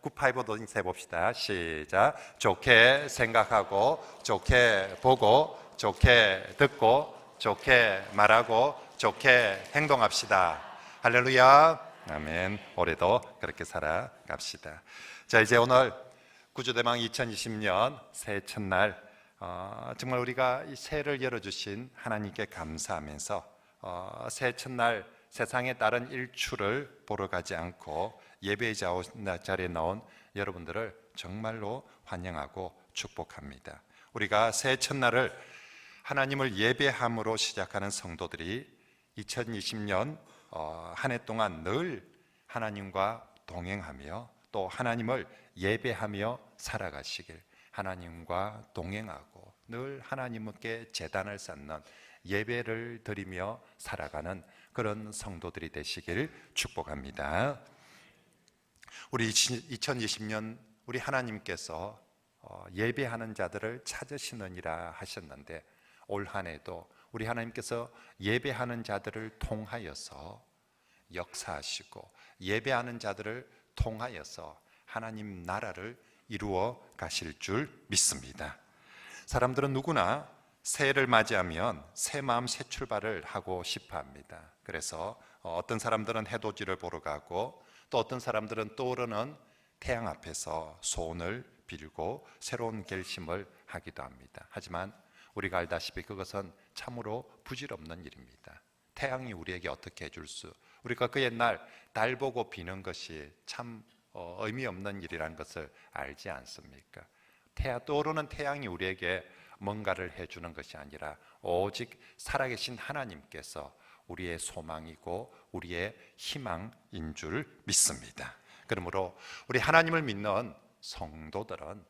굿파이브도 세봅시다. 시작. 좋게 생각하고, 좋게 보고, 좋게 듣고, 좋게 말하고, 좋게 행동합시다. 할렐루야. 아멘. 올해도 그렇게 살아갑시다. 자, 이제 오늘 구주대망 2020년 새해 첫날, 정말 우리가 이 새해를 열어주신 하나님께 감사하면서 새해 첫날 세상의 다른 일출을 보러 가지 않고 예배 자리에 나온 여러분들을 정말로 환영하고 축복합니다. 우리가 새해 첫날을 하나님을 예배함으로 시작하는 성도들이 2020년 한 해 동안 늘 하나님과 동행하며 또 하나님을 예배하며 살아가시길, 하나님과 동행하고 늘 하나님께 제단을 쌓는 예배를 드리며 살아가는 그런 성도들이 되시길 축복합니다. 우리 2020년 우리 하나님께서 예배하는 자들을 찾으시느니라 하셨는데, 올 한 해도 우리 하나님께서 예배하는 자들을 통하여서 역사하시고 예배하는 자들을 통하여서 하나님 나라를 이루어 가실 줄 믿습니다. 사람들은 누구나 새해를 맞이하면 새 마음 새 출발을 하고 싶어 합니다. 그래서 어떤 사람들은 해돋이를 보러 가고, 또 어떤 사람들은 떠오르는 태양 앞에서 소원을 빌고 새로운 결심을 하기도 합니다. 하지만 우리가 알다시피 그것은 참으로 부질없는 일입니다. 태양이 우리에게 어떻게 해줄 수, 우리가 그 옛날 달 보고 비는 것이 참 의미 없는 일이라는 것을 알지 않습니까? 떠오르는 태양이 우리에게 뭔가를 해주는 것이 아니라 오직 살아계신 하나님께서 우리의 소망이고 우리의 희망인 줄 믿습니다. 그러므로 우리 하나님을 믿는 성도들은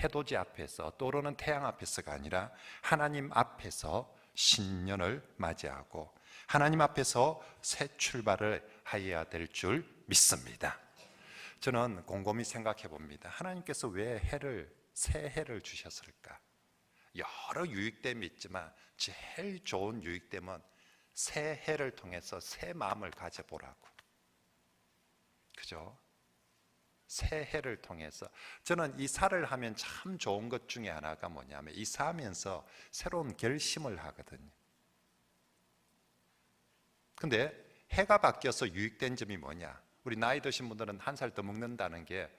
해돋이 앞에서, 떠오르는 태양 앞에서가 아니라 하나님 앞에서 신년을 맞이하고 하나님 앞에서 새 출발을 하여야 될 줄 믿습니다. 저는 곰곰이 생각해 봅니다. 하나님께서 왜 새해를 주셨을까? 여러 유익됨이 있지만 제일 좋은 유익됨은 새해를 통해서 새 마음을 가져보라고. 그죠? 새해를 통해서 저는 이사를 하면 참 좋은 것 중에 하나가 뭐냐면, 이사하면서 새로운 결심을 하거든요. 근데 해가 바뀌어서 유익된 점이 뭐냐? 우리 나이 드신 분들은 한 살 더 먹는다는 게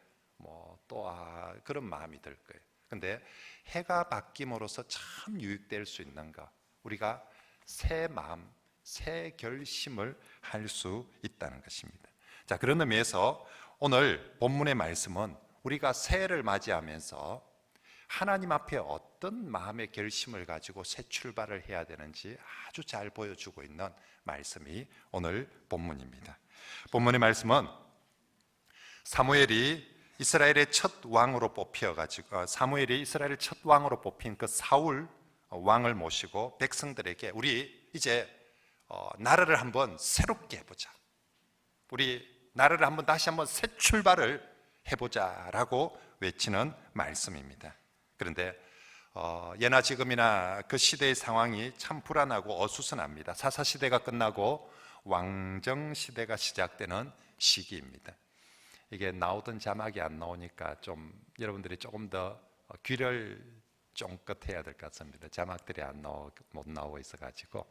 그런 마음이 들 거예요. 근데 해가 바뀜으로써 참 유익될 수 있는 것, 우리가 새 마음, 새 결심을 할 수 있다는 것입니다. 자, 그런 의미에서 오늘 본문의 말씀은 우리가 새해를 맞이하면서 하나님 앞에 어떤 마음의 결심을 가지고 새 출발을 해야 되는지 아주 잘 보여주고 있는 말씀이 오늘 본문입니다. 본문의 말씀은 사무엘이 이스라엘의 첫 왕으로 뽑힌 그 사울 왕을 모시고 백성들에게 우리 이제 나라를 한번 새롭게 해보자, 우리 나라를 다시 한번 새 출발을 해보자라고 외치는 말씀입니다. 그런데 예나 지금이나 그 시대의 상황이 참 불안하고 어수선합니다. 사사시대가 끝나고 왕정시대가 시작되는 시기입니다. 이게 나오던 자막이 안 나오니까 여러분들이 조금 더 귀를 쫑긋해야 될 것 같습니다. 자막들이 못 나오고 있어가지고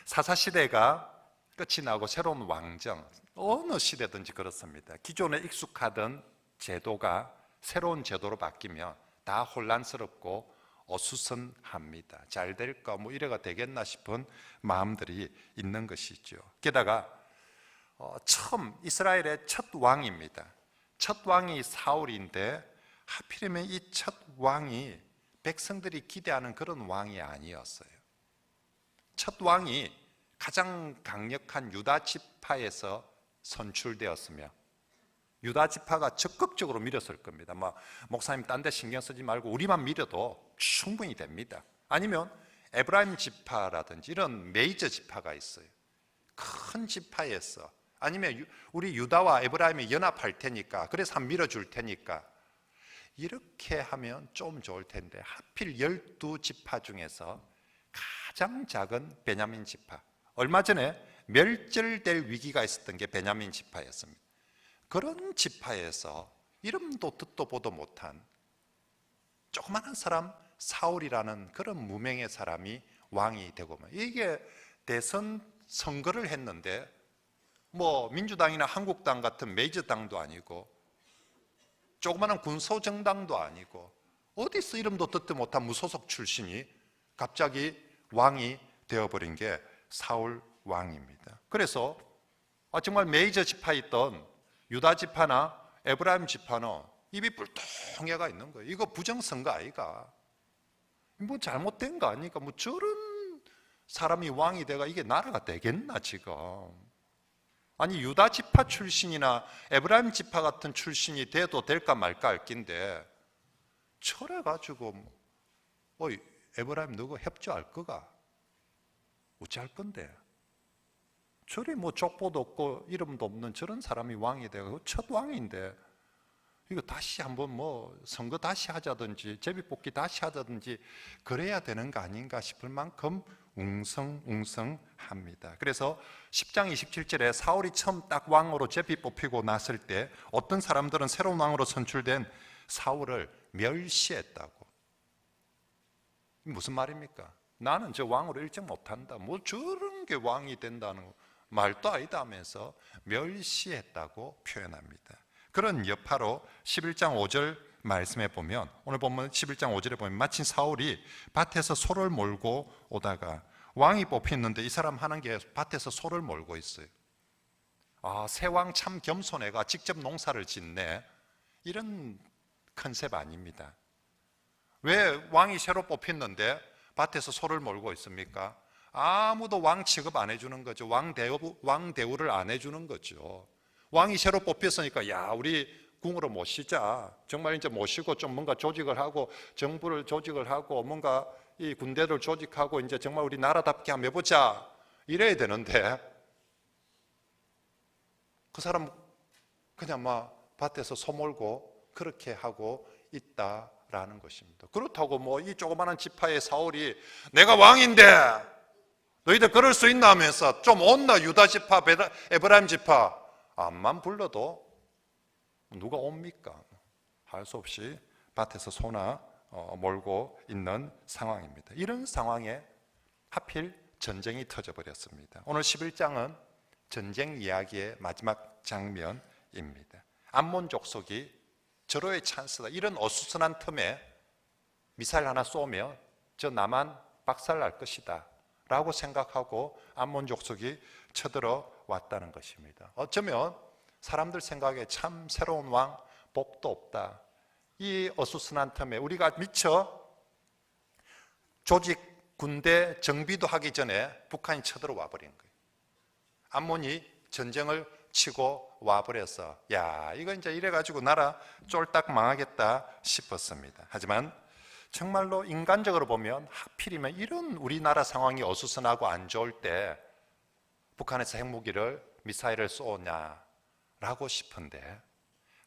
사사시대가 끝이 나고 새로운 왕정, 어느 시대든지 그렇습니다. 기존에 익숙하던 제도가 새로운 제도로 바뀌면 다 혼란스럽고 어수선합니다. 잘 될까 이래가 되겠나 싶은 마음들이 있는 것이죠. 게다가 처음 이스라엘의 첫 왕입니다. 첫 왕이 사울인데 하필이면 이 첫 왕이 백성들이 기대하는 그런 왕이 아니었어요. 첫 왕이 가장 강력한 유다 지파에서 선출되었으며 유다 지파가 적극적으로 밀었을 겁니다. 목사님 딴 데 신경 쓰지 말고 우리만 밀어도 충분히 됩니다. 아니면 에브라임 지파라든지 이런 메이저 지파가 있어요. 큰 지파에서, 아니면 우리 유다와 에브라임이 연합할 테니까, 그래서 한번 밀어줄 테니까, 이렇게 하면 좀 좋을 텐데 하필 12지파 중에서 가장 작은 베냐민 지파, 얼마 전에 멸절될 위기가 있었던 게 베냐민 지파였습니다. 그런 지파에서 이름도 듣도 보도 못한 조그마한 사람 사울이라는 그런 무명의 사람이 왕이 되고, 이게 대선 선거를 했는데 뭐 민주당이나 한국당 같은 메이저 당도 아니고 조그마한 군소정당도 아니고 어디서 이름도 듣도 못한 무소속 출신이 갑자기 왕이 되어버린 게 사울 왕입니다. 그래서 정말 메이저 지파에 있던 유다 지파나 에브라임 지파는 입이 뿔통해가 있는 거예요. 이거 부정선거 아이가? 뭐 잘못된 거 아니까? 뭐 저런 사람이 왕이 돼가 이게 나라가 되겠나 지금? 아니 유다 지파 출신이나 에브라임 지파 같은 출신이 돼도 될까 말까 할 낀데 저래가지고 어이 에브라임 너가 협조할 거가? 어찌할 건데? 저리 뭐 족보도 없고 이름도 없는 저런 사람이 왕이 되고 첫 왕인데 이거 다시 한번 뭐 선거 다시 하자든지 제비뽑기 다시 하자든지 그래야 되는 거 아닌가 싶을 만큼 웅성웅성합니다. 그래서 10장 27절에 사울이 처음 딱 왕으로 제비뽑히고 났을 때 어떤 사람들은 새로운 왕으로 선출된 사울을 멸시했다고. 무슨 말입니까? 나는 저 왕으로 일정 못한다. 뭐 저런 게 왕이 된다는 말도 아니다 하면서 멸시했다고 표현합니다. 그런 여파로 11장 5절 말씀에 보면, 오늘 보면 11장 5절에 보면 마침 사울이 밭에서 소를 몰고 오다가 왕이 뽑혔는데 이 사람 하는 게 밭에서 소를 몰고 있어요. 새 왕 참 겸손해가 직접 농사를 짓네, 이런 컨셉 아닙니다. 왜 왕이 새로 뽑혔는데 밭에서 소를 몰고 있습니까? 아무도 왕 취급 안 해주는 거죠. 왕 대우를 안 해주는 거죠. 왕이 새로 뽑혔으니까 야 우리 궁으로 모시자. 정말 이제 모시고 좀 뭔가 조직을 하고 정부를 조직을 하고 뭔가 이 군대를 조직하고 이제 정말 우리 나라답게 한번 해보자 이래야 되는데 그 사람 그냥 막 밭에서 소 몰고 그렇게 하고 있다라는 것입니다. 그렇다고 뭐 이 조그마한 지파의 사울이 내가 왕인데 너희들 그럴 수 있나 하면서 좀 온나 유다 지파 에브라임 지파 암만 불러도 누가 옵니까? 할 수 없이 밭에서 소나 몰고 있는 상황입니다. 이런 상황에 하필 전쟁이 터져버렸습니다. 오늘 11장은 전쟁 이야기의 마지막 장면입니다. 암몬 족속이 절호의 찬스다, 이런 어수선한 틈에 미사일 하나 쏘면 저 남한 박살날 것이다 라고 생각하고 암몬 족속이 쳐들어 왔다는 것입니다. 어쩌면 사람들 생각에 참 새로운 왕 복도 없다, 이 어수선한 틈에 우리가 미처 조직 군대 정비도 하기 전에 북한이 쳐들어와 버린 거예요. 암몬이 전쟁을 치고 와버려서 야 이거 이제 이래가지고 나라 쫄딱 망하겠다 싶었습니다. 하지만 정말로 인간적으로 보면 하필이면 이런 우리나라 상황이 어수선하고 안 좋을 때 북한에서 핵무기를 미사일을 쏘냐라고 싶은데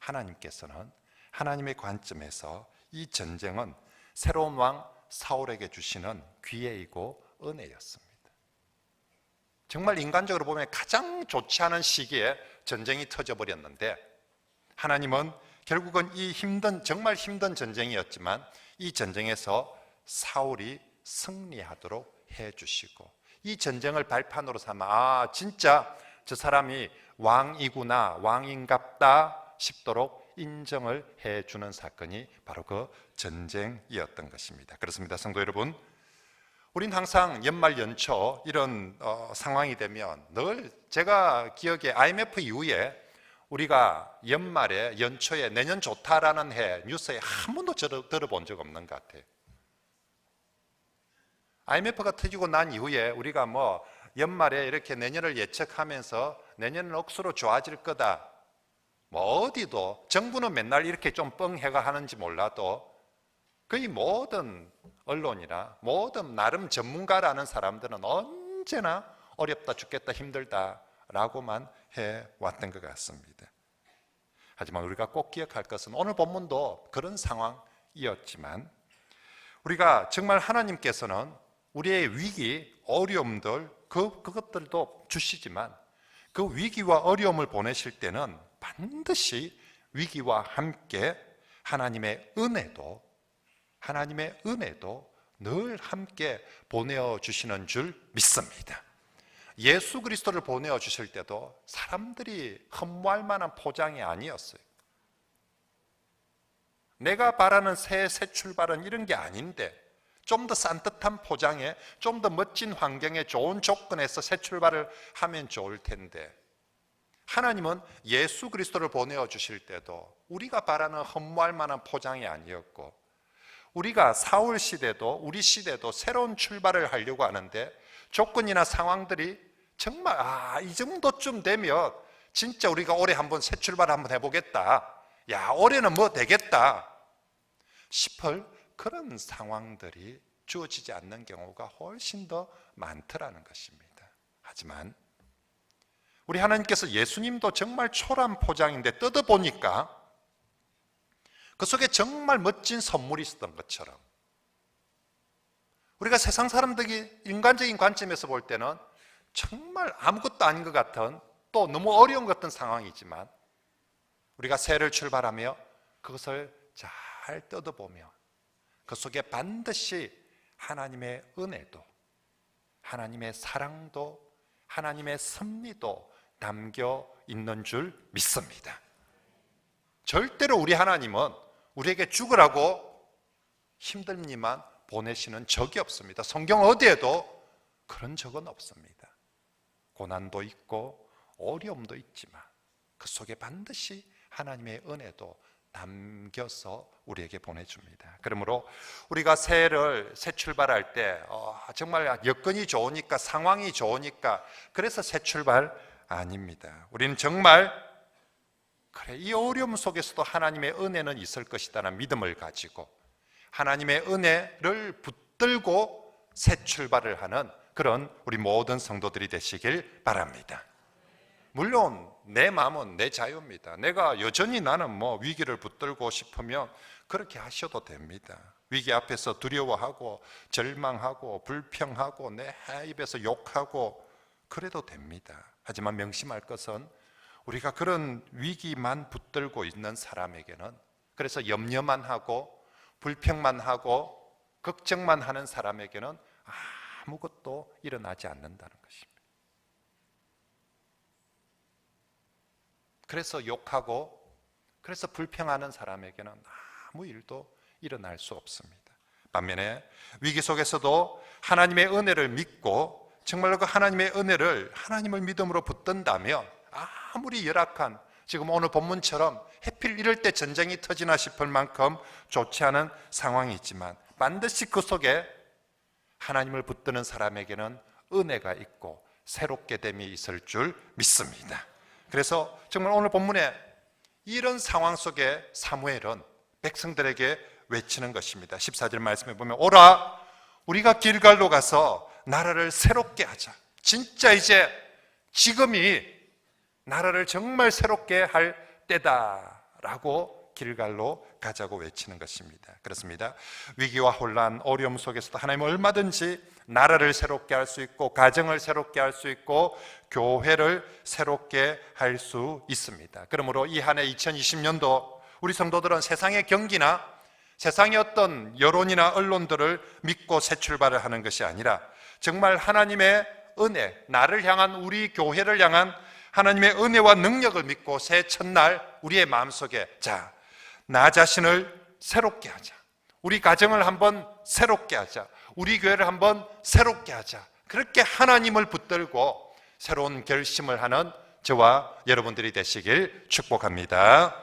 하나님께서는 하나님의 관점에서 이 전쟁은 새로운 왕 사울에게 주시는 기회이고 은혜였습니다. 정말 인간적으로 보면 가장 좋지 않은 시기에 전쟁이 터져버렸는데 하나님은 결국은 이 정말 힘든 전쟁이었지만 이 전쟁에서 사울이 승리하도록 해주시고 이 전쟁을 발판으로 삼아 진짜 저 사람이 왕이구나, 왕인갑다 싶도록 인정을 해주는 사건이 바로 그 전쟁이었던 것입니다. 그렇습니다. 성도 여러분, 우린 항상 연말 연초 이런 상황이 되면 늘 제가 기억에 IMF 이후에 우리가 연말에 연초에 내년 좋다라는 해 뉴스에 한 번도 들어본 적 없는 것 같아요. IMF가 터지고 난 이후에 우리가 뭐 연말에 이렇게 내년을 예측하면서 내년은 억수로 좋아질 거다, 뭐 어디도 정부는 맨날 이렇게 좀 뻥해가 하는지 몰라도 거의 모든 언론이나 모든 나름 전문가라는 사람들은 언제나 어렵다 죽겠다 힘들다라고만 해왔던 것 같습니다. 하지만 우리가 꼭 기억할 것은 오늘 본문도 그런 상황이었지만 우리가 정말 하나님께서는 우리의 위기, 어려움들 그것들도 주시지만 그 위기와 어려움을 보내실 때는 반드시 위기와 함께 하나님의 은혜도 늘 함께 보내어 주시는 줄 믿습니다. 예수 그리스도를 보내어 주실 때도 사람들이 흠모할 만한 포장이 아니었어요. 내가 바라는 새 출발은 이런 게 아닌데, 좀 더 산뜻한 포장에, 좀 더 멋진 환경에, 좋은 조건에서 새 출발을 하면 좋을 텐데, 하나님은 예수 그리스도를 보내어 주실 때도 우리가 바라는 흠모할 만한 포장이 아니었고, 우리가 사울 시대도 우리 시대도 새로운 출발을 하려고 하는데 조건이나 상황들이 정말 이 정도쯤 되면 진짜 우리가 올해 한번 새 출발 한번 해보겠다, 야 올해는 뭐 되겠다 싶을 그런 상황들이 주어지지 않는 경우가 훨씬 더 많더라는 것입니다. 하지만 우리 하나님께서 예수님도 정말 초라한 포장인데 뜯어보니까 그 속에 정말 멋진 선물이 있었던 것처럼, 우리가 세상 사람들이 인간적인 관점에서 볼 때는 정말 아무것도 아닌 것 같은, 또 너무 어려운 것 같은 상황이지만 우리가 새해를 출발하며 그것을 잘 뜯어보며 그 속에 반드시 하나님의 은혜도, 하나님의 사랑도, 하나님의 섭리도 담겨 있는 줄 믿습니다. 절대로 우리 하나님은 우리에게 죽으라고 힘듦만 보내시는 적이 없습니다. 성경 어디에도 그런 적은 없습니다. 고난도 있고 어려움도 있지만 그 속에 반드시 하나님의 은혜도 담겨서 우리에게 보내줍니다. 그러므로 우리가 새 출발할 때 정말 여건이 좋으니까, 상황이 좋으니까 그래서 새 출발 아닙니다. 우리는 정말 그래, 이 어려움 속에서도 하나님의 은혜는 있을 것이다라는 믿음을 가지고 하나님의 은혜를 붙들고 새 출발을 하는 그런 우리 모든 성도들이 되시길 바랍니다. 물론 내 마음은 내 자유입니다. 내가 여전히 나는 위기를 붙들고 싶으면 그렇게 하셔도 됩니다. 위기 앞에서 두려워하고 절망하고 불평하고 내 입에서 욕하고 그래도 됩니다. 하지만 명심할 것은 우리가 그런 위기만 붙들고 있는 사람에게는, 그래서 염려만 하고 불평만 하고 걱정만 하는 사람에게는 아무것도 일어나지 않는다는 것입니다. 그래서 욕하고 그래서 불평하는 사람에게는 아무 일도 일어날 수 없습니다. 반면에 위기 속에서도 하나님의 은혜를 믿고 정말로 그 하나님의 은혜를, 하나님을 믿음으로 붙든다면 아무리 열악한, 지금 오늘 본문처럼 해필 이럴 때 전쟁이 터지나 싶을 만큼 좋지 않은 상황이 있지만 반드시 그 속에 하나님을 붙드는 사람에게는 은혜가 있고 새롭게 됨이 있을 줄 믿습니다. 그래서 정말 오늘 본문에 이런 상황 속에 사무엘은 백성들에게 외치는 것입니다. 14절 말씀해 보면, 오라 우리가 길갈로 가서 나라를 새롭게 하자. 진짜 이제 지금이 나라를 정말 새롭게 할 때다라고 길갈로 가자고 외치는 것입니다. 그렇습니다. 위기와 혼란, 어려움 속에서도 하나님은 얼마든지 나라를 새롭게 할 수 있고 가정을 새롭게 할 수 있고 교회를 새롭게 할 수 있습니다. 그러므로 이 한 해 2020년도 우리 성도들은 세상의 경기나 세상의 어떤 여론이나 언론들을 믿고 새 출발을 하는 것이 아니라 정말 하나님의 은혜, 나를 향한, 우리 교회를 향한 하나님의 은혜와 능력을 믿고 새 첫날 우리의 마음속에 나 자신을 새롭게 하자, 우리 가정을 한번 새롭게 하자, 우리 교회를 한번 새롭게 하자, 그렇게 하나님을 붙들고 새로운 결심을 하는 저와 여러분들이 되시길 축복합니다.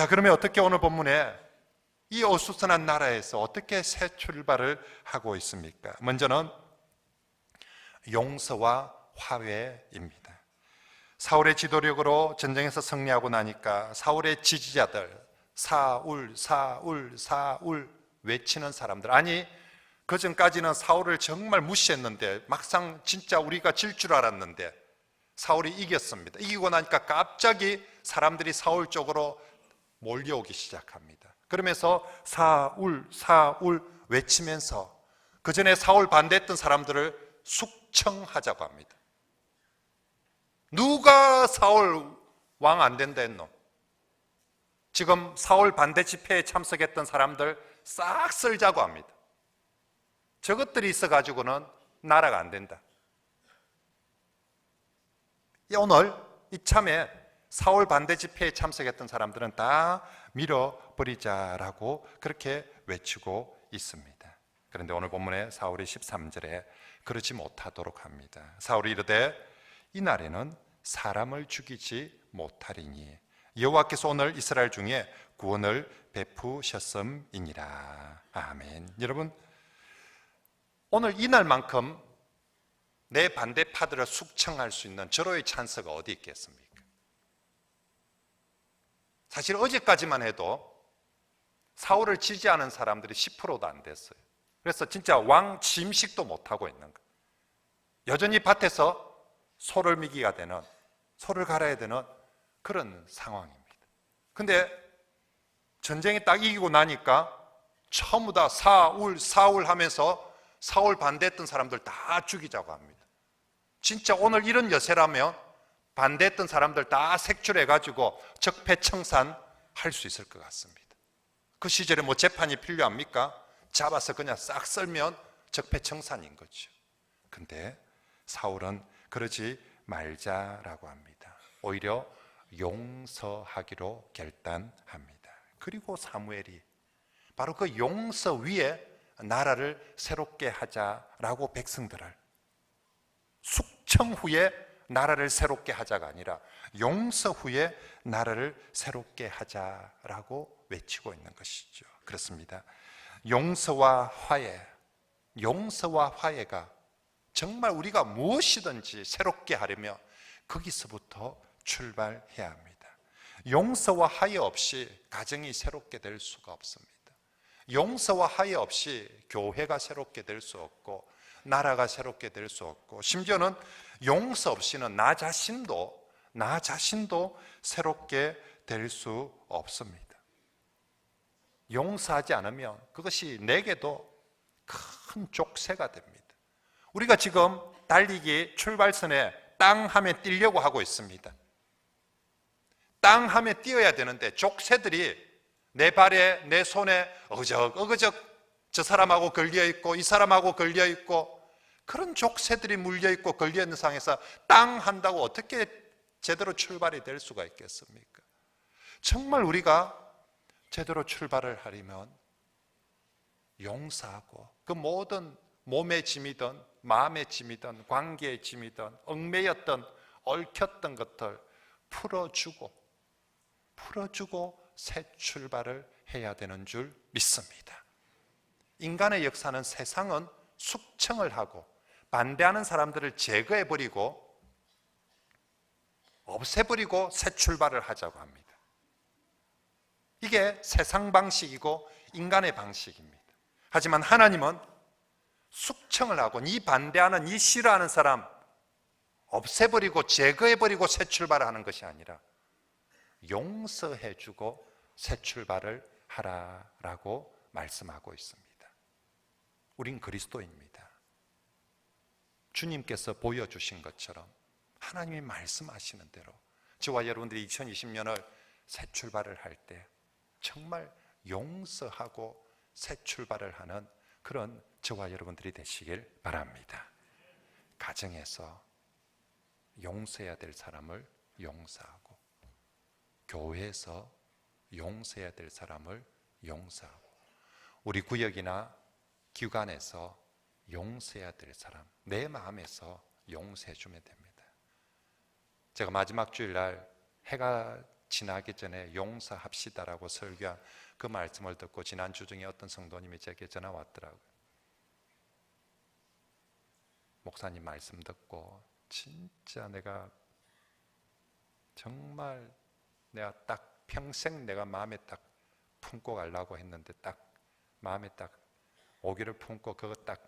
그러면 어떻게 오늘 본문에 이 어수선한 나라에서 어떻게 새 출발을 하고 있습니까? 먼저는 용서와 화해입니다. 사울의 지도력으로 전쟁에서 승리하고 나니까 사울의 지지자들, 사울 외치는 사람들, 아니 그 전까지는 사울을 정말 무시했는데 막상 진짜 우리가 질 줄 알았는데 사울이 이겼습니다. 이기고 나니까 갑자기 사람들이 사울 쪽으로 몰려오기 시작합니다. 그러면서 사울 외치면서 그 전에 사울 반대했던 사람들을 숙청하자고 합니다. 누가 사울 왕 안 된다 했노? 지금 사울 반대 집회에 참석했던 사람들 싹 쓸자고 합니다. 저것들이 있어가지고는 나라가 안 된다. 오늘 이참에 사울 반대 집회에 참석했던 사람들은 다 밀어버리자라고 그렇게 외치고 있습니다. 그런데 오늘 본문의 사울이 13절에 그러지 못하도록 합니다. 사울이 이르되 이날에는 사람을 죽이지 못하리니 여호와께서 오늘 이스라엘 중에 구원을 베푸셨음이니라. 아멘. 여러분, 오늘 이날만큼 내 반대파들을 숙청할 수 있는 절호의 찬스가 어디 있겠습니까? 사실 어제까지만 해도 사울을 지지하는 사람들이 10%도 안 됐어요. 그래서 진짜 왕 취임식도 못하고 있는 거예요. 여전히 밭에서 소를 미기가 되는, 소를 갈아야 되는 그런 상황입니다. 근데 전쟁이 딱 이기고 나니까 전부 다 사울 하면서 사울 반대했던 사람들 다 죽이자고 합니다. 진짜 오늘 이런 여세라면 반대했던 사람들 다 색출해가지고 적폐청산할 수 있을 것 같습니다. 그 시절에 뭐 재판이 필요합니까? 잡아서 그냥 싹 썰면 적폐청산인 거죠. 근데 사울은 그러지 말자라고 합니다. 오히려 용서하기로 결단합니다. 그리고 사무엘이 바로 그 용서 위에 나라를 새롭게 하자라고 백성들을, 숙청 후에 나라를 새롭게 하자가 아니라 용서 후에 나라를 새롭게 하자라고 외치고 있는 것이죠. 그렇습니다. 용서와 화해가 정말 우리가 무엇이든지 새롭게 하려면 거기서부터 출발해야 합니다. 용서와 화해 없이 가정이 새롭게 될 수가 없습니다. 용서와 화해 없이 교회가 새롭게 될 수 없고 나라가 새롭게 될 수 없고, 심지어는 용서 없이는 나 자신도 새롭게 될 수 없습니다. 용서하지 않으면 그것이 내게도 큰 족쇄가 됩니다. 우리가 지금 달리기 출발선에 땅 하면 뛰려고 하고 있습니다. 땅 하면 뛰어야 되는데 족쇄들이 내 발에, 내 손에 어그적 저 사람하고 걸려있고 이 사람하고 걸려있고, 그런 족쇄들이 물려있고 걸려있는 상황에서 땅 한다고 어떻게 제대로 출발이 될 수가 있겠습니까? 정말 우리가 제대로 출발을 하려면 용서하고 그 모든 몸의 짐이든 마음의 짐이든 관계의 짐이든 얽매였던 얽혔던 것들 풀어주고 새 출발을 해야 되는 줄 믿습니다. 인간의 역사는, 세상은 숙청을 하고 반대하는 사람들을 제거해버리고 없애버리고 새 출발을 하자고 합니다. 이게 세상 방식이고 인간의 방식입니다. 하지만 하나님은 숙청을 하고 이 반대하는, 이 싫어하는 사람 없애버리고 제거해버리고 새 출발을 하는 것이 아니라 용서해주고 새 출발을 하라라고 말씀하고 있습니다. 우린 그리스도입니다. 주님께서 보여주신 것처럼 하나님이 말씀하시는 대로 저와 여러분들이 2020년을 새 출발을 할 때 정말 용서하고 새 출발을 하는 그런 저와 여러분들이 되시길 바랍니다. 가정에서 용서해야 될 사람을 용서하고, 교회에서 용서해야 될 사람을 용서하고, 우리 구역이나 기관에서 용서해야 될 사람, 내 마음에서 용서해 주면 됩니다. 제가 마지막 주일날 해가 지나기 전에 용서합시다라고 설교한 그 말씀을 듣고 지난주 중에 어떤 성도님이 제게 전화 왔더라고요. 목사님 말씀 듣고 진짜 내가 정말 내가 딱 평생 내가 마음에 딱 품고 가려고 했는데 딱 마음에 딱 오기를 품고 그거 딱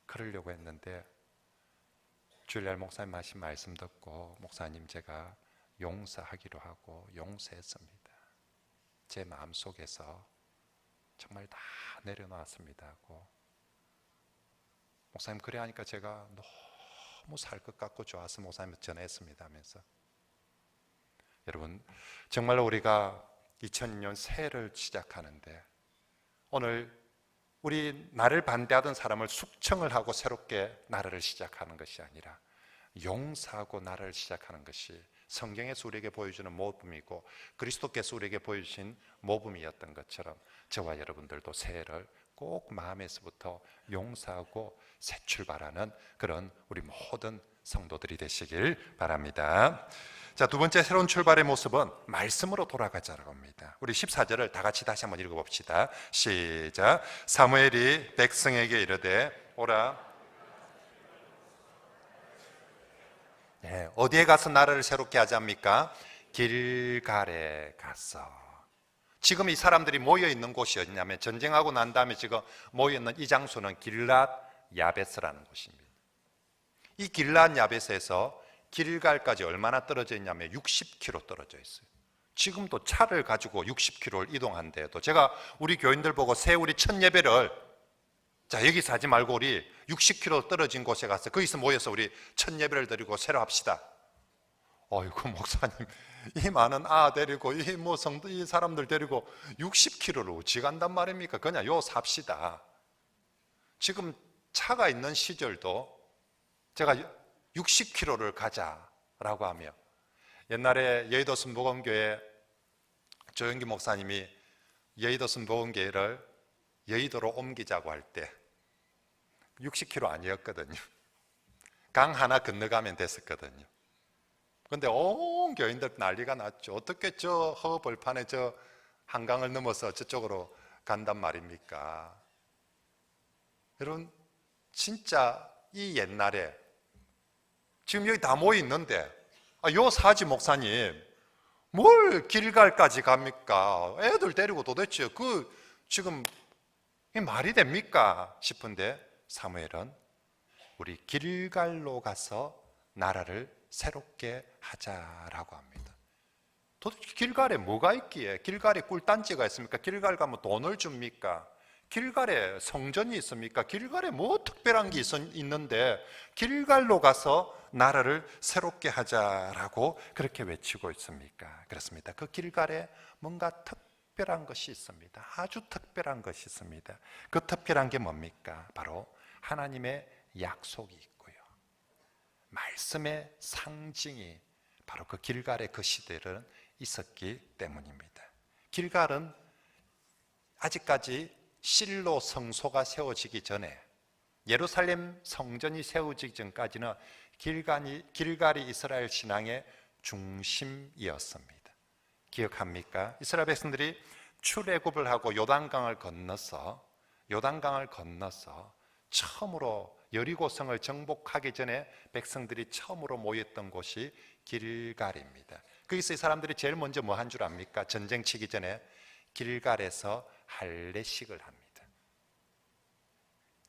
그러려고 했는데 주일날 목사님 하신 말씀 듣고 목사님 제가 용서하기로 하고 용서했습니다. 제 마음속에서 정말 다 내려놨습니다 하고, 목사님 그래 하니까 제가 너무 살 것 같고 좋아서 목사님 전했습니다 하면서 여러분, 정말로 우리가 2002년 새해를 시작하는데 오늘 우리 나를 반대하던 사람을 숙청을 하고 새롭게 나라를 시작하는 것이 아니라 용서하고 나라를 시작하는 것이 성경에서 우리에게 보여주는 모범이고 그리스도께서 우리에게 보여주신 모범이었던 것처럼 저와 여러분들도 새해를 꼭 마음에서부터 용서하고 새 출발하는 그런 우리 모든 성도들이 되시길 바랍니다. 자, 두 번째 새로운 출발의 모습은 말씀으로 돌아가자라고 합니다. 우리 14절을 다 같이 다시 한번 읽어봅시다. 시작. 사무엘이 백성에게 이르되 오라. 네, 어디에 가서 나라를 새롭게 하자입니까? 길갈에 가서. 지금 이 사람들이 모여있는 곳이 어디냐면 전쟁하고 난 다음에 지금 모여있는 이 장소는 길랏 야베스라는 곳입니다. 이 길랏 야베스에서 길갈까지 얼마나 떨어져 있냐면 60km 떨어져 있어요. 지금도 차를 가지고 60km를 이동한대도 제가 우리 교인들 보고 새 우리 첫 예배를 자 여기서 하지 말고 우리 60km 떨어진 곳에 가서 거기서 모여서 우리 첫 예배를 드리고 새로 합시다. 어이구 목사님 이 많은 데리고 이 뭐 성도 이 사람들 데리고 60km를 어찌 간단 말입니까? 그냥 요 삽시다. 지금 차가 있는 시절도 제가 60km를 가자라고 하며 옛날에 여의도 순복음교회 조영기 목사님이 여의도 순복음교회를 여의도로 옮기자고 할 때 60km 아니었거든요. 강 하나 건너가면 됐었거든요. 그런데 온 교인들 난리가 났죠. 어떻게 저 허벌판에 저 한강을 넘어서 저쪽으로 간단 말입니까? 여러분 진짜 이 옛날에 지금 여기 다 모여 있는데 요 사지 목사님 뭘 길갈까지 갑니까? 애들 데리고 도대체 지금 이 말이 됩니까? 싶은데 사무엘은 우리 길갈로 가서 나라를 새롭게 하자라고 합니다. 도대체 길갈에 뭐가 있기에? 길갈에 꿀단지가 있습니까? 길갈 가면 돈을 줍니까? 길갈에 성전이 있습니까? 길갈에 뭐 특별한 게 있는데 길갈로 가서 나라를 새롭게 하자라고 그렇게 외치고 있습니까? 그렇습니다. 그 길갈에 뭔가 특별한 것이 있습니다. 아주 특별한 것이 있습니다. 그 특별한 게 뭡니까? 바로 하나님의 약속이 있고요. 말씀의 상징이 바로 그 길갈의 그 시대는 있었기 때문입니다. 길갈은 아직까지 실로 성소가 세워지기 전에 예루살렘 성전이 세워지기 전까지는 길갈이 이스라엘 신앙의 중심이었습니다. 기억합니까? 이스라엘 백성들이 출애굽을 하고 요단강을 건너서 처음으로 여리고성을 정복하기 전에 백성들이 처음으로 모였던 곳이 길갈입니다. 거기서 이 사람들이 제일 먼저 뭐 한 줄 압니까? 전쟁 치기 전에 길갈에서 할례식을 합니다.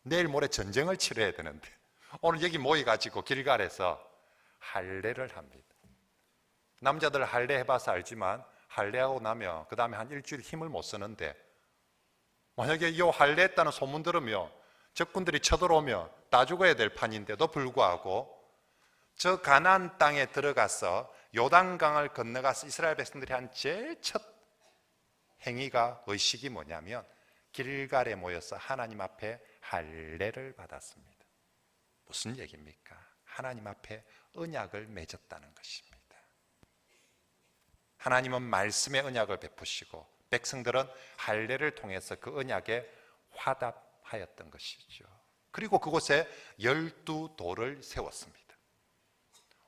내일 모레 전쟁을 치러야 되는데 오늘 여기 모여가지고 길갈에서 할례를 합니다. 남자들 할례 해봐서 알지만 할례하고 나면 그 다음에 한 일주일 힘을 못 쓰는데 만약에 이 할례 했다는 소문 들으면 적군들이 쳐들어오면 다 죽어야 될 판인데도 불구하고 저 가나안 땅에 들어가서 요단강을 건너가서 이스라엘 백성들이 한 제일 첫 행위가 의식이 뭐냐면 길갈에 모여서 하나님 앞에 할례를 받았습니다. 무슨 얘기입니까? 하나님 앞에 언약을 맺었다는 것입니다. 하나님은 말씀의 언약을 베푸시고 백성들은 할례를 통해서 그 언약에 화답하였던 것이죠. 그리고 그곳에 12돌을 세웠습니다.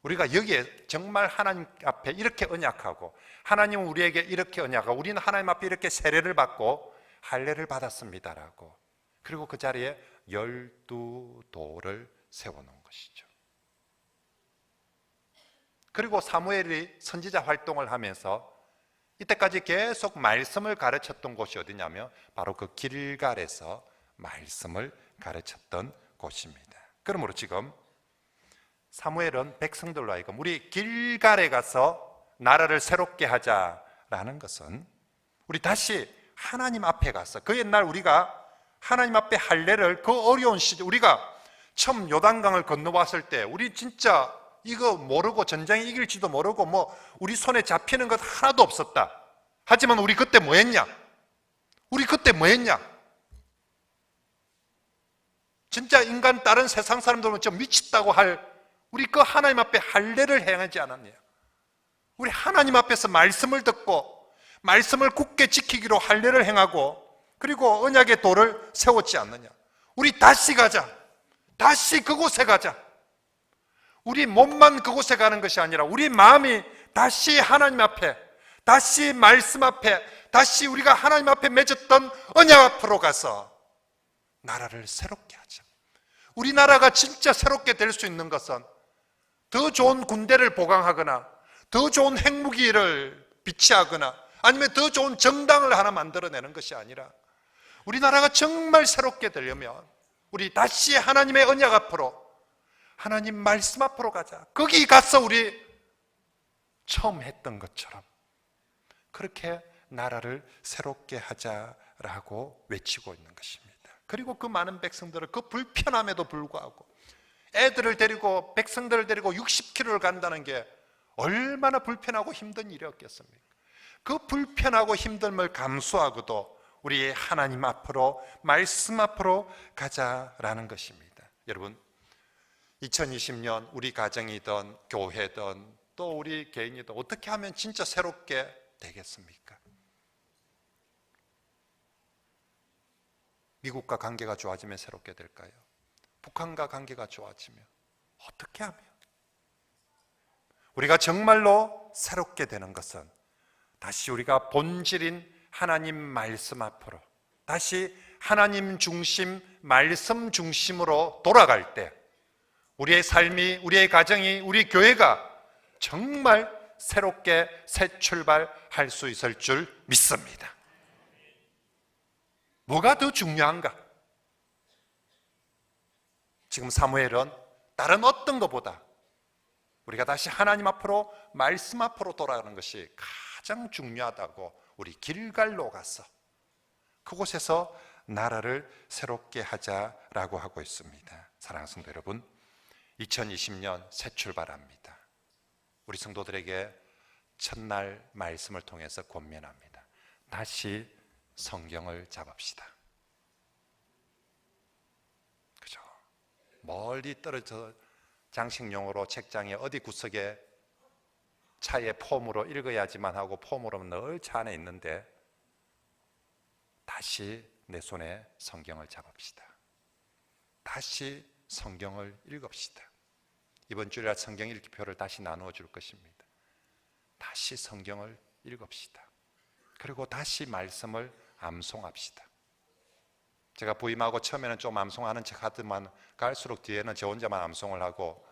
우리가 여기에 정말 하나님 앞에 이렇게 언약하고 하나님은 우리에게 이렇게 언약하고 우리는 하나님 앞에 이렇게 세례를 받고 할례를 받았습니다라고 그리고 그 자리에 12돌을 세워놓은 것이죠. 그리고 사무엘이 선지자 활동을 하면서 이때까지 계속 말씀을 가르쳤던 곳이 어디냐면 바로 그 길갈에서 말씀을 가르쳤던 곳입니다. 그러므로 지금 사무엘은 백성들로 하여금 우리 길갈에 가서 나라를 새롭게 하자라는 것은 우리 다시 하나님 앞에 가서 그 옛날 우리가 하나님 앞에 할례를 그 어려운 시대 우리가 처음 요단강을 건너왔을 때 우리 진짜 이거 모르고 전쟁에 이길지도 모르고 뭐 우리 손에 잡히는 것 하나도 없었다. 하지만 우리 그때 뭐 했냐? 우리 그때 뭐 했냐? 진짜 인간 다른 세상 사람들은 좀 미쳤다고 할 우리 그 하나님 앞에 할례를 행하지 않았냐? 우리 하나님 앞에서 말씀을 듣고 말씀을 굳게 지키기로 할례를 행하고 그리고 언약의 돌을 세웠지 않느냐? 우리 다시 가자. 다시 그곳에 가자. 우리 몸만 그곳에 가는 것이 아니라 우리 마음이 다시 하나님 앞에, 다시 말씀 앞에, 다시 우리가 하나님 앞에 맺었던 언약 앞으로 가서 나라를 새롭게 하자. 우리나라가 진짜 새롭게 될 수 있는 것은 더 좋은 군대를 보강하거나 더 좋은 핵무기를 비치하거나 아니면 더 좋은 정당을 하나 만들어내는 것이 아니라 우리나라가 정말 새롭게 되려면 우리 다시 하나님의 언약 앞으로 하나님 말씀 앞으로 가자. 거기 가서 우리 처음 했던 것처럼 그렇게 나라를 새롭게 하자라고 외치고 있는 것입니다. 그리고 그 많은 백성들은 그 불편함에도 불구하고 애들을 데리고 백성들을 데리고 60km를 간다는 게 얼마나 불편하고 힘든 일이었겠습니까? 그 불편하고 힘듦을 감수하고도 우리 하나님 앞으로 말씀 앞으로 가자라는 것입니다. 여러분 2020년 우리 가정이든 교회든 또 우리 개인이든 어떻게 하면 진짜 새롭게 되겠습니까? 미국과 관계가 좋아지면 새롭게 될까요? 북한과 관계가 좋아지면 어떻게 하면? 우리가 정말로 새롭게 되는 것은 다시 우리가 본질인 하나님 말씀 앞으로 다시 하나님 중심, 말씀 중심으로 돌아갈 때 우리의 삶이, 우리의 가정이, 우리 교회가 정말 새롭게 새 출발할 수 있을 줄 믿습니다. 뭐가 더 중요한가? 지금 사무엘은 다른 어떤 것보다 우리가 다시 하나님 앞으로 말씀 앞으로 돌아가는 것이 가장 중요하다고 우리 길갈로 가서 그곳에서 나라를 새롭게 하자라고 하고 있습니다. 사랑하는 성도 여러분, 2020년 새 출발합니다. 우리 성도들에게 첫날 말씀을 통해서 권면합니다. 다시 성경을 잡읍시다. 그죠? 멀리 떨어져 장식용으로 책장에 어디 구석에 차에 폼으로 읽어야지만 하고 폼으로는 늘 차 안에 있는데 다시 내 손에 성경을 잡읍시다. 다시 성경을 읽읍시다. 이번 주일날 성경 읽기표를 다시 나누어 줄 것입니다. 다시 성경을 읽읍시다. 그리고 다시 말씀을 암송합시다. 제가 부임하고 처음에는 좀 암송하는 척 하더만 갈수록 뒤에는 저 혼자만 암송을 하고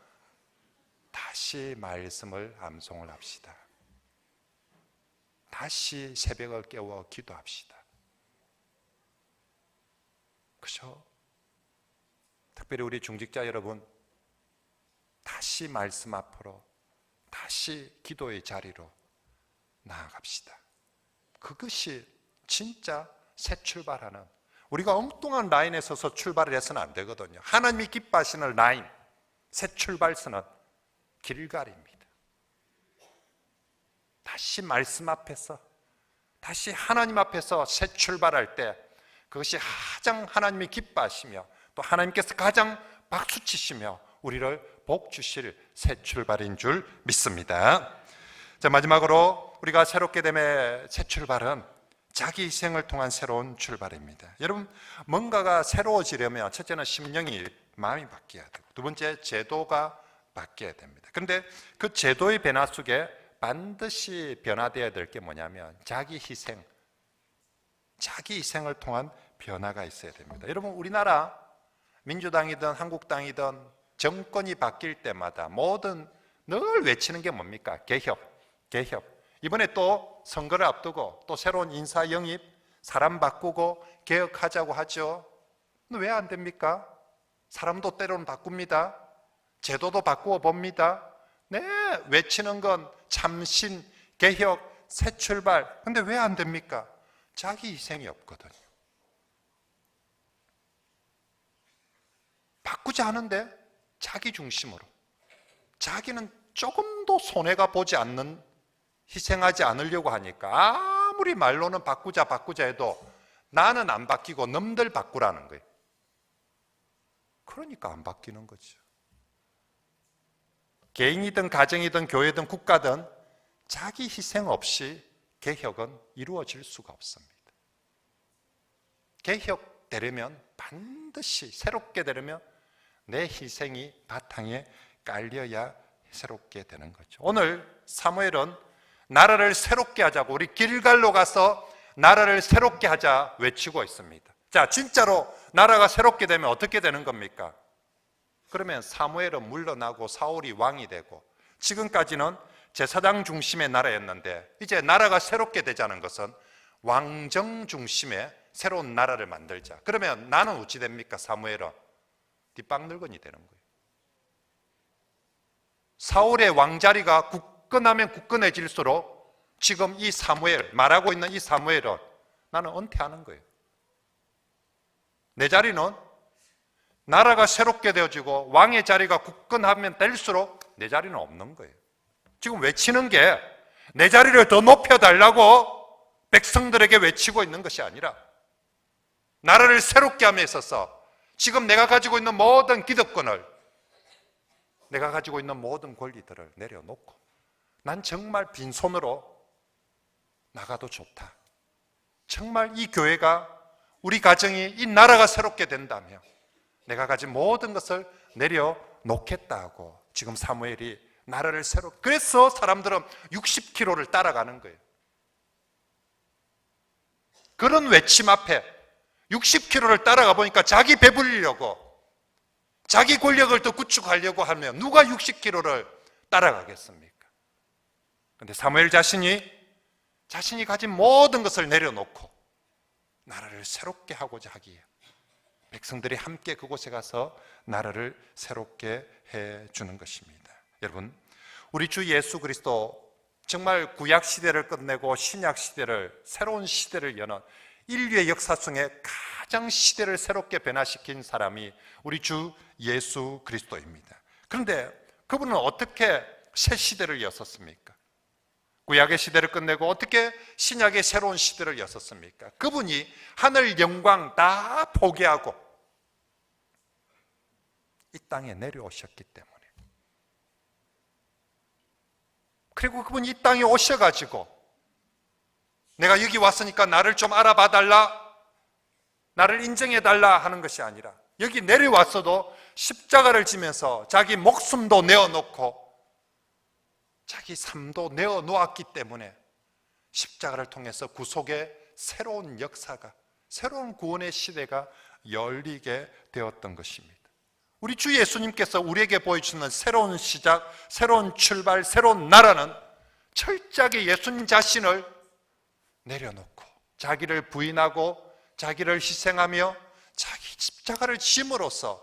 다시 말씀을 암송을 합시다. 다시 새벽을 깨워 기도합시다. 그죠? 특별히 우리 중직자 여러분, 다시 말씀 앞으로, 다시 기도의 자리로 나아갑시다. 그것이 진짜 새 출발하는, 우리가 엉뚱한 라인에 서서 출발을 해서는 안 되거든요. 하나님이 기뻐하시는 라인, 새 출발선은 길갈입니다. 다시 말씀 앞에서, 다시 하나님 앞에서 새 출발할 때 그것이 가장 하나님이 기뻐하시며 또 하나님께서 가장 박수치시며 우리를 복 주실 새 출발인 줄 믿습니다. 자, 마지막으로 우리가 새롭게 됨의 새 출발은 자기 희생을 통한 새로운 출발입니다. 여러분, 뭔가가 새로워지려면 첫째는 심령이, 마음이 바뀌어야 되고 두 번째 제도가 바뀌어야 됩니다. 그런데 그 제도의 변화 속에 반드시 변화되어야 될 게 뭐냐면 자기 희생을 통한 변화가 있어야 됩니다. 여러분, 우리나라 민주당이든 한국당이든 정권이 바뀔 때마다 모든 늘 외치는 게 뭡니까? 개혁. 이번에 또 선거를 앞두고 또 새로운 인사 영입, 사람 바꾸고 개혁하자고 하죠. 왜 안 됩니까? 사람도 때로는 바꿉니다. 제도도 바꾸어 봅니다. 네, 외치는 건 참신, 개혁, 새 출발. 근데 왜 안 됩니까? 자기 희생이 없거든요. 바꾸지 않은데 자기 중심으로, 자기는 조금도 손해가 보지 않는, 희생하지 않으려고 하니까 아무리 말로는 바꾸자 바꾸자 해도 나는 안 바뀌고 넘들 바꾸라는 거예요. 그러니까 안 바뀌는 거죠. 개인이든 가정이든 교회든 국가든 자기 희생 없이 개혁은 이루어질 수가 없습니다. 개혁되려면 반드시, 새롭게 되려면 내 희생이 바탕에 깔려야 새롭게 되는 거죠. 오늘 사무엘은 나라를 새롭게 하자고, 우리 길갈로 가서 나라를 새롭게 하자 외치고 있습니다. 자, 진짜로 나라가 새롭게 되면 어떻게 되는 겁니까? 그러면 사무엘은 물러나고 사울이 왕이 되고, 지금까지는 제사장 중심의 나라였는데 이제 나라가 새롭게 되자는 것은 왕정 중심의 새로운 나라를 만들자. 그러면 나는 어찌 됩니까? 사무엘은 뒷방늙은이 되는 거예요. 사울의 왕자리가 굳건하면 굳건해질수록 지금 이 사무엘, 말하고 있는 이 사무엘은 나는 은퇴하는 거예요. 내 자리는 나라가 새롭게 되어지고 왕의 자리가 굳건하면 될수록 내 자리는 없는 거예요. 지금 외치는 게 내 자리를 더 높여달라고 백성들에게 외치고 있는 것이 아니라 나라를 새롭게 함에 있어서 지금 내가 가지고 있는 모든 기득권을, 내가 가지고 있는 모든 권리들을 내려놓고 난 정말 빈손으로 나가도 좋다. 정말 이 교회가, 우리 가정이, 이 나라가 새롭게 된다면 내가 가진 모든 것을 내려놓겠다고 지금 사무엘이 나라를 새롭게, 그래서 사람들은 60km를 따라가는 거예요. 그런 외침 앞에 60km를 따라가 보니까 자기 배불리려고, 자기 권력을 더 구축하려고 하면 누가 60km를 따라가겠습니까? 그런데 사무엘 자신이 가진 모든 것을 내려놓고 나라를 새롭게 하고자 하기에 백성들이 함께 그곳에 가서 나라를 새롭게 해주는 것입니다. 여러분, 우리 주 예수 그리스도 정말 구약 시대를 끝내고 신약 시대를, 새로운 시대를 여는 인류의 역사 속에 가장 시대를 새롭게 변화시킨 사람이 우리 주 예수 그리스도입니다. 그런데 그분은 어떻게 새 시대를 여셨습니까? 구약의 시대를 끝내고 어떻게 신약의 새로운 시대를 여셨습니까? 그분이 하늘 영광 다 포기하고 이 땅에 내려오셨기 때문에, 그리고 그분이 이 땅에 오셔가지고 내가 여기 왔으니까 나를 좀 알아봐 달라, 나를 인정해 달라 하는 것이 아니라 여기 내려왔어도 십자가를 지면서 자기 목숨도 내어놓고 자기 삶도 내어놓았기 때문에 십자가를 통해서 구속의 새로운 역사가, 새로운 구원의 시대가 열리게 되었던 것입니다. 우리 주 예수님께서 우리에게 보여주는 새로운 시작, 새로운 출발, 새로운 나라는 철저하게 예수님 자신을 내려놓고 자기를 부인하고 자기를 희생하며 자기 십자가를 짐으로써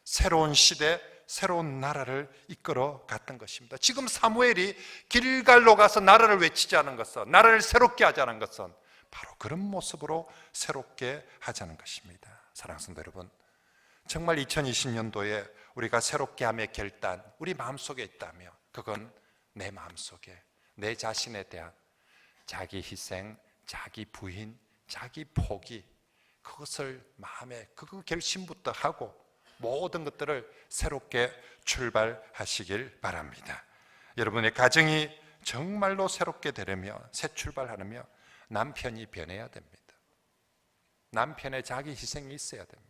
새로운 시대, 새로운 나라를 이끌어 갔던 것입니다. 지금 사무엘이 길갈로 가서 나라를 외치자는 것은, 나라를 새롭게 하자는 것은 바로 그런 모습으로 새롭게 하자는 것입니다. 사랑하는 성도 여러분, 정말 2020년도에 우리가 새롭게 함의 결단, 우리 마음속에 있다면 그건 내 마음속에 내 자신에 대한 자기 희생, 자기 부인, 자기 포기, 그것을 마음에 그 결심부터 하고 모든 것들을 새롭게 출발하시길 바랍니다. 여러분의 가정이 정말로 새롭게 되려면, 새 출발하려면 남편이 변해야 됩니다. 남편의 자기 희생이 있어야 됩니다.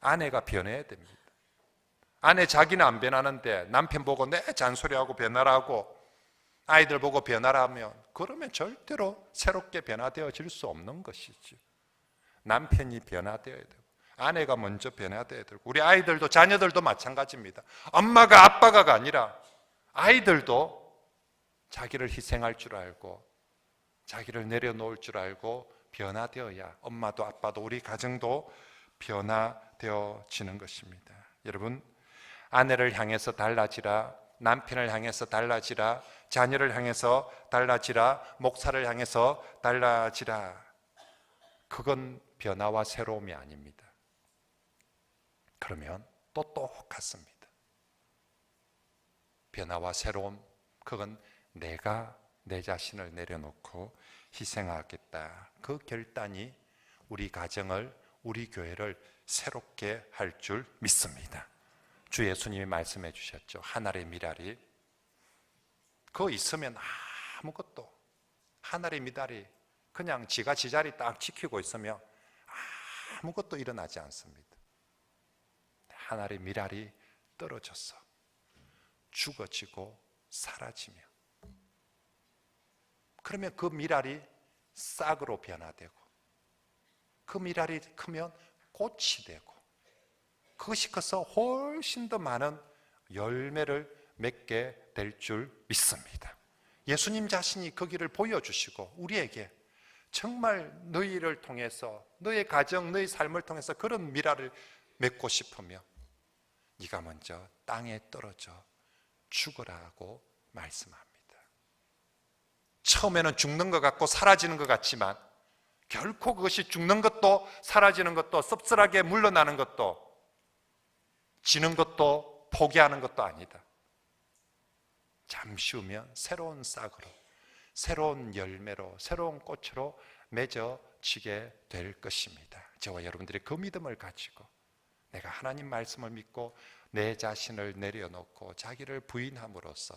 아내가 변해야 됩니다. 아내 자기는 안 변하는데 남편 보고 내 잔소리하고 변하라고, 아이들 보고 변하라 하면 그러면 절대로 새롭게 변화되어질 수 없는 것이죠. 남편이 변화되어야 되고 아내가 먼저 변화되어야 되고, 우리 아이들도, 자녀들도 마찬가지입니다. 엄마가 아빠가 아니라 아이들도 자기를 희생할 줄 알고 자기를 내려놓을 줄 알고 변화되어야 엄마도 아빠도 우리 가정도 변화되어지는 것입니다. 여러분, 아내를 향해서 달라지라, 남편을 향해서 달라지라, 자녀를 향해서 달라지라, 목사를 향해서 달라지라, 그건 변화와 새로움이 아닙니다. 그러면 또 똑같습니다. 변화와 새로움, 그건 내가 내 자신을 내려놓고 희생하겠다. 그 결단이 우리 가정을, 우리 교회를 새롭게 할 줄 믿습니다. 주 예수님이 말씀해 주셨죠. 하늘의 미랄이 그거 있으면 아무것도, 하늘의 미랄이 그냥 지가 지자리 딱 지키고 있으면 아무것도 일어나지 않습니다. 하늘의 미랄이 떨어져서 죽어지고 사라지며, 그러면 그 미랄이 싹으로 변화되고, 그 미랄이 크면 꽃이 되고, 그것이 커서 훨씬 더 많은 열매를 맺게 될 줄 믿습니다. 예수님 자신이 그 길을 보여주시고 우리에게 정말 너희를 통해서, 너의 가정, 너의 삶을 통해서 그런 미랄을 맺고 싶으며 네가 먼저 땅에 떨어져 죽으라고 말씀합니다. 처음에는 죽는 것 같고 사라지는 것 같지만 결코 그것이 죽는 것도 사라지는 것도 씁쓸하게 물러나는 것도 지는 것도 포기하는 것도 아니다. 잠시 후면 새로운 싹으로, 새로운 열매로, 새로운 꽃으로 맺어지게 될 것입니다. 저와 여러분들이 그 믿음을 가지고 내가 하나님 말씀을 믿고 내 자신을 내려놓고 자기를 부인함으로써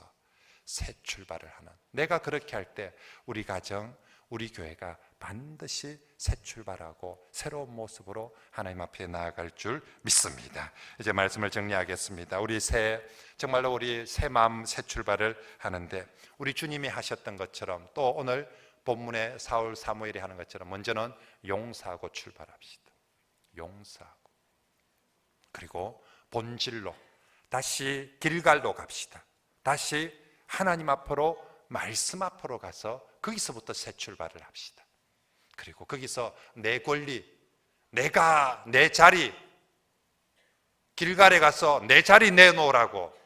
새 출발을 하는, 내가 그렇게 할 때 우리 가정, 우리 교회가 반드시 새 출발하고 새로운 모습으로 하나님 앞에 나아갈 줄 믿습니다. 이제 말씀을 정리하겠습니다. 정말로 우리 새 마음, 새 출발을 하는데 우리 주님이 하셨던 것처럼 또 오늘 본문에 사울 사무엘이 하는 것처럼 먼저는 용서하고 출발합시다. 용서하고, 그리고 본질로 다시 길갈로 갑시다. 다시 하나님 앞으로, 말씀 앞으로 가서 거기서부터 새 출발을 합시다. 그리고 거기서 내 권리, 내가 내 자리, 길갈에 가서 내 자리 내놓으라고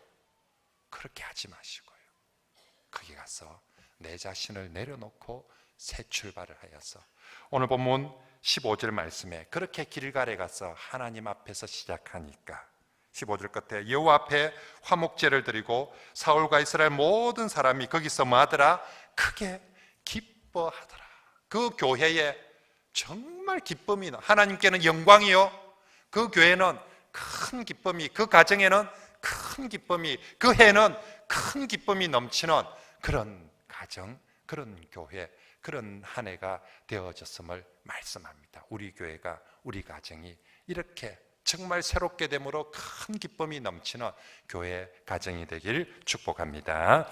그렇게 하지 마시고요, 거기 가서 내 자신을 내려놓고 새 출발을 하여서 오늘 본문 15절 말씀에 그렇게 길갈에 가서 하나님 앞에서 시작하니까 15절 끝에 여호와 앞에 화목제를 드리고 사울과 이스라엘 모든 사람이 거기서 뭐 하더라? 크게 기뻐하더라. 그 교회에 정말 기쁨이, 하나님께는 영광이요, 그 교회는 큰 기쁨이, 그 가정에는 큰 기쁨이, 그 해는 큰 기쁨이 넘치는 그런 가정, 그런 교회, 그런 한 해가 되어졌음을 말씀합니다. 우리 교회가, 우리 가정이 이렇게 정말 새롭게 됨으로 큰 기쁨이 넘치는 교회 가정이 되길 축복합니다.